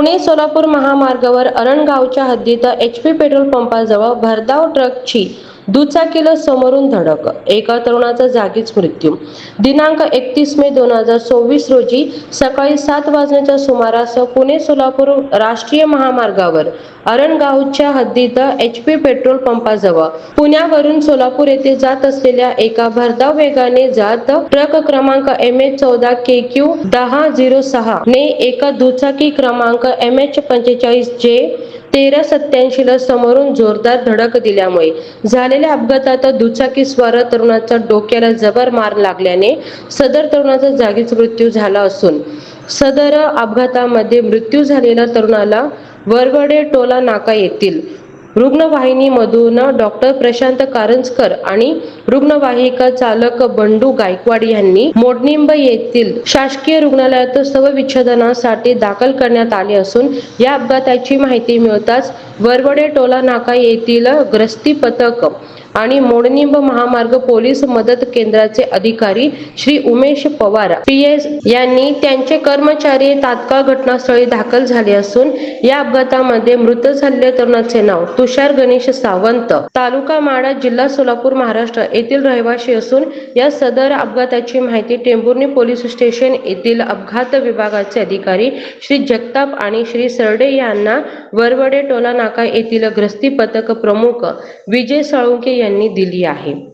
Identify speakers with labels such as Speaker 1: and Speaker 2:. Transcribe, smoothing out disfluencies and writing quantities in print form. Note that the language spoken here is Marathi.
Speaker 1: पुणे सोलापूर महामार्गावर अरणगावच्या हद्दीत HP पेट्रोल पंपाजवळ भरधाव ट्रकची दुचाकीला समोरून धडक, एका तरुणाचा जागीच मृत्यू. दिनांक 31 मे 2024 रोजी सकाळी 7 वाजण्याच्या सुमारास पुणे सोलापूर राष्ट्रीय महामार्गावर अरणगावच्या हद्दीत HP पेट्रोल पंपाजवळ पुण्यावरून सोलापूर येथे जात असलेल्या एका भरधाव वेगाने जात ट्रक क्रमांक MH14KQ 1006 ने एका दुचाकी क्रमांक MH45J 1387 ला समोरून जोरदार धडक दिल्यामुळे झालेल्या अपघातात दुचाकीस्वार तरुणाच्या डोक्याला जबर मार लागल्याने सदर तरुणाचा जागीच मृत्यू झाला असून सदर अपघातामध्ये मृत्यू झालेल्या तरुणाला वरवडे टोला नाका येथील रुग्णवाहिकेमधून डॉक्टर प्रशांत कारंजकर आणि रुग्णवाहिका चालक बंडू गायकवाड यांनी मोडनिंब येथील शासकीय रुग्णालयात शवविच्छेदनासाठी दाखल करण्यात आले असून या अपघाताची माहिती मिळताच वरवडे टोला नाका येथील गस्ती पथक आणि मोडनिंब महामार्ग पोलीस मदत केंद्राचे अधिकारी श्री उमेश पवार PS यांनी त्यांचे कर्मचारी तात्काळ घटनास्थळी दाखल झाले असून या अपघातामध्ये मृत झालेल्या तरुणाचे नाव तुषार गणेश सावंत, तालुका माढा, जिल्हा सोलापूर, महाराष्ट्र येथील रहिवासी असून या सदर अपघाताची माहिती टेंभुर्णी पोलीस स्टेशन येथील अपघात विभागाचे अधिकारी श्री जगताप आणि श्री सरडे यांना वरवडे टोला नाका येथील गस्ती पथक प्रमुख विजय साळुंके यांनी दिली आहे.